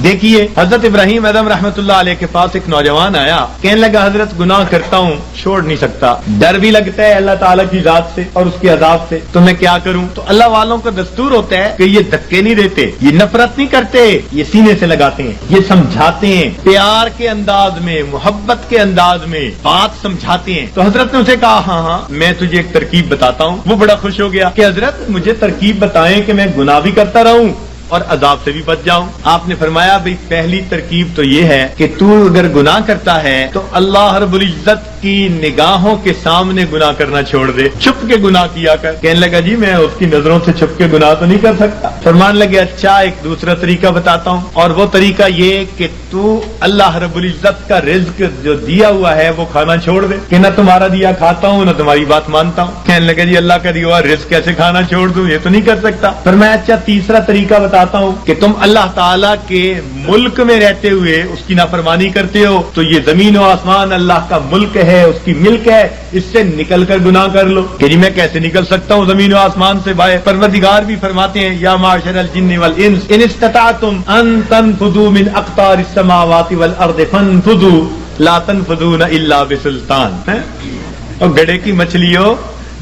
دیکھیے حضرت ابراہیم اعظم رحمتullah علیہ کے پاس ایک نوجوان آیا، کہنے لگا حضرت گناہ کرتا ہوں، چھوڑ نہیں سکتا، ڈر بھی لگتا ہے اللہ تعالیٰ کی ذات سے اور اس کے عذاب سے، تو میں کیا کروں؟ تو اللہ والوں کا دستور ہوتا ہے کہ یہ دھکے نہیں دیتے، یہ نفرت نہیں کرتے، یہ سینے سے لگاتے ہیں، یہ سمجھاتے ہیں، پیار کے انداز میں، محبت کے انداز میں بات سمجھاتے ہیں۔ تو حضرت نے اسے کہا ہاں میں تجھے ایک ترکیب بتاتا ہوں۔ وہ بڑا خوش ہو گیا کہ حضرت مجھے ترکیب بتائیں کہ میں گناہ بھی کرتا رہوں اور عذاب سے بھی بچ جاؤں۔ آپ نے فرمایا بھئی پہلی ترکیب تو یہ ہے کہ تو اگر گناہ کرتا ہے تو اللہ رب العزت کی نگاہوں کے سامنے گناہ کرنا چھوڑ دے، چھپ کے گناہ کیا کر۔ کہنے لگا جی میں اس کی نظروں سے چھپ کے گناہ تو نہیں کر سکتا۔ فرمان لگے اچھا ایک دوسرا طریقہ بتاتا ہوں، اور وہ طریقہ یہ کہ تو اللہ رب العزت کا رزق جو دیا ہوا ہے وہ کھانا چھوڑ دے، کہ نہ تمہارا دیا کھاتا ہوں نہ تمہاری بات مانتا ہوں۔ کہنے لگا جی اللہ کا دیا ہوا رزق کیسے کھانا چھوڑ دوں، یہ تو نہیں کر سکتا۔ فرمایا اچھا تیسرا طریقہ بتاتا ہوں کہ تم اللہ تعالیٰ کے ملک میں رہتے ہوئے اس کی نافرمانی کرتے ہو، تو یہ زمین و آسمان اللہ کا ملک ہے، اس کی ملک ہے، اس سے نکل کر گناہ کر لو۔ کہ جی میں کیسے نکل سکتا ہوں زمین و آسمان سے باہر؟ پروردگار بھی فرماتے ہیں یا معاشر الجن والانس ان استطعتم ان تنفذوا من اقطار السماوات والارض فانفذوا لا تنفذون الا بسلطان۔ اور گڑھے کی مچھلیوں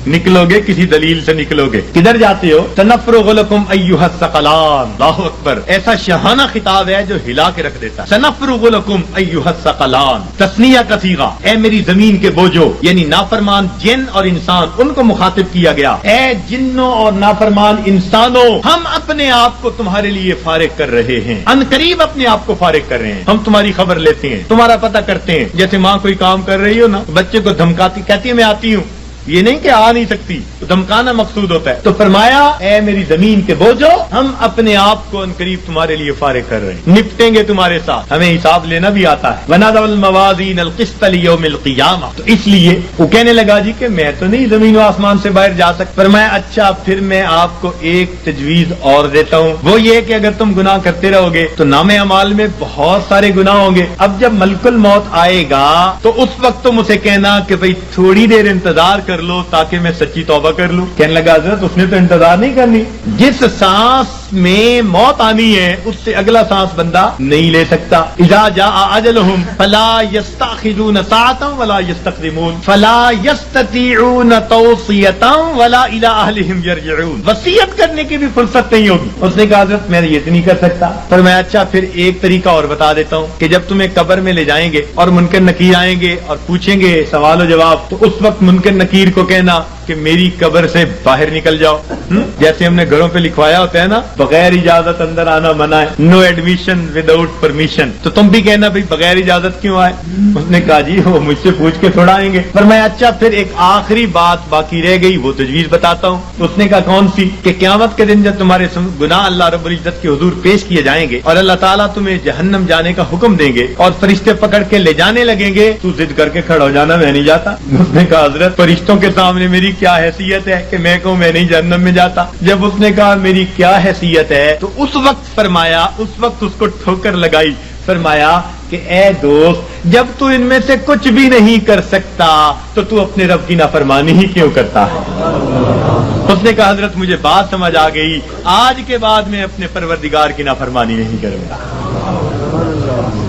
نکلو گے کسی دلیل سے نکلو گے، کدھر جاتے ہو؟ سنفرغ لکم ایھا الثقلان۔ اللہ اکبر، ایسا شاہانہ خطاب ہے جو ہلا کے رکھ دیتا ہے۔ سنفرغ لکم ایھا الثقلان، تثنیہ کا صیغہ، اے میری زمین کے بوجھو، یعنی نافرمان جن اور انسان، ان کو مخاطب کیا گیا، اے جنوں اور نافرمان انسانوں، ہم اپنے آپ کو تمہارے لیے فارغ کر رہے ہیں، ان قریب اپنے آپ کو فارغ کر رہے ہیں، ہم تمہاری خبر لیتے ہیں، تمہارا پتہ کرتے ہیں۔ جیسے ماں کوئی کام کر رہی ہو نا، بچے کو دھمکاتی، کہتی ہے میں آتی ہوں، یہ نہیں کہ آ نہیں سکتی، دھمکانا مقصود ہوتا ہے۔ تو فرمایا اے میری زمین کے بوجھو، ہم اپنے آپ کو ان قریب تمہارے لیے فارغ کر رہے ہیں، نپٹیں گے تمہارے ساتھ، ہمیں حساب لینا بھی آتا ہے۔ وَنَضَعُ الْمَوَازِينَ الْقِسْطَ لِيَوْمِ الْقِيَامَةِ، تو اس لیے وہ کہنے لگا جی کہ میں تو نہیں زمین و آسمان سے باہر جا سکتا۔ فرمایا اچھا پھر میں آپ کو ایک تجویز اور دیتا ہوں، وہ یہ کہ اگر تم گناہ کرتے رہو گے تو نام اعمال میں بہت سارے گناہ ہوں گے۔ اب جب ملک الموت آئے گا تو اس وقت تم اسے کہنا کہ بھئی تھوڑی دیر انتظار کر لو تاکہ میں سچی توبہ کر لوں۔ کہنے لگا حضرت اس نے تو انتظار نہیں کرنی، جس سانس میں موت آنی ہے اس سے اگلا سانس بندہ نہیں لے سکتا۔ اذا جاء اجلهم فلا يستأخرون ساعة ولا يستقدمون فلا يستطيعون توصية ولا الى اهلهم يرجعون، وصیت کرنے کی بھی فرصت نہیں ہوگی۔ اس نے کہا حضرت میں یہ نہیں کر سکتا۔ فرمایا اچھا پھر ایک طریقہ اور بتا دیتا ہوں کہ جب تمہیں قبر میں لے جائیں گے اور منکر نکیر آئیں گے اور پوچھیں گے سوال و جواب، تو اس وقت منکر نکیر کو کہنا کہ میری قبر سے باہر نکل جاؤ۔ جیسے ہم نے گھروں پہ لکھوایا ہوتا ہے نا، بغیر اجازت اندر آنا منع ہے، نو ایڈمیشن وداؤٹ پرمیشن، تو تم بھی کہنا بھائی بغیر اجازت کیوں آئے؟ اس نے کہا جی وہ مجھ سے پوچھ کے تھوڑا آئیں گے۔ فرمایا اچھا پھر ایک آخری بات باقی رہ گئی، وہ تجویز بتاتا ہوں۔ اس نے کہا کون سی؟ کہ قیامت کے دن جب تمہارے گناہ اللہ رب العزت کے حضور پیش کیے جائیں گے اور اللہ تعالیٰ تمہیں جہنم جانے کا حکم دیں گے اور فرشتے پکڑ کے لے جانے لگیں گے، تو ضد کر کے کھڑا ہو جانا میں نہیں جاتا۔ اس نے کہا حضرت فرشتوں کے سامنے میری کیا حیثیت ہے کہ میں کہوں میں نہیں جہنم میں جاتا؟ جب اس نے کہا میری کیا حیثیت ہے تو اس وقت فرمایا، اس وقت اس کو ٹھوکر لگائی، فرمایا کہ اے دوست جب تو ان میں سے کچھ بھی نہیں کر سکتا تو تو اپنے رب کی نافرمانی ہی کیوں کرتا ہے؟ اس نے کہا حضرت مجھے بات سمجھ آ گئی، آج کے بعد میں اپنے پروردگار کی نافرمانی نہیں کروں گا۔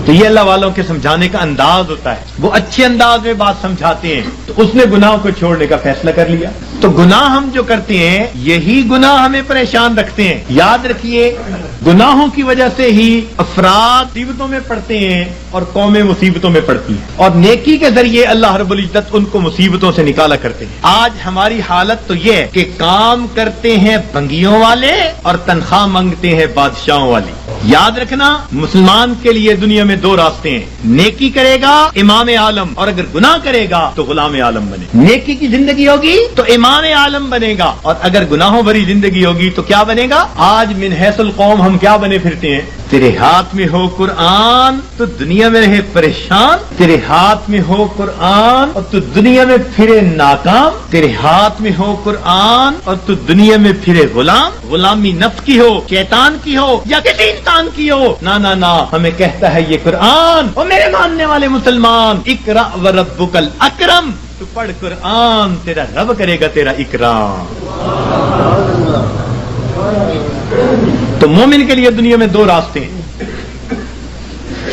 تو یہ اللہ والوں کے سمجھانے کا انداز ہوتا ہے، وہ اچھے انداز میں بات سمجھاتے ہیں۔ تو اس نے گناہوں کو چھوڑنے کا فیصلہ کر لیا۔ تو گناہ ہم جو کرتے ہیں یہی گناہ ہمیں پریشان رکھتے ہیں۔ یاد رکھیے گناہوں کی وجہ سے ہی افراد مصیبتوں میں پڑتے ہیں اور قومیں مصیبتوں میں پڑتی ہیں، اور نیکی کے ذریعے اللہ رب العزت ان کو مصیبتوں سے نکالا کرتے ہیں۔ آج ہماری حالت تو یہ ہے کہ کام کرتے ہیں بنگیوں والے اور تنخواہ مانگتے ہیں بادشاہوں والی۔ یاد رکھنا مسلمان کے لیے دنیا میں دو راستے ہیں، نیکی کرے گا امام عالم، اور اگر گناہ کرے گا تو غلام عالم بنے۔ نیکی کی زندگی ہوگی تو امام عالم بنے گا، اور اگر گناہوں بھری زندگی ہوگی تو کیا بنے گا؟ آج من حیث القوم ہم کیا بنے پھرتے ہیں؟ تیرے ہاتھ میں ہو قرآن تو دنیا میں رہے پریشان، تیرے ہاتھ میں ہو قرآن اور تو دنیا میں پھرے ناکام، تیرے ہاتھ میں ہو قرآن اور تو دنیا میں پھرے غلام، غلامی نفس کی ہو، شیطان کی ہو یا کسی انسان کی ہو۔ نہ نہ نہ، ہمیں کہتا ہے یہ قرآن، اور میرے ماننے والے مسلمان، اقرأ وربک الاکرم، تو پڑھ قرآن، تیرا رب کرے گا تیرا اکرام۔ تو مومن کے لیے دنیا میں دو راستے ہیں،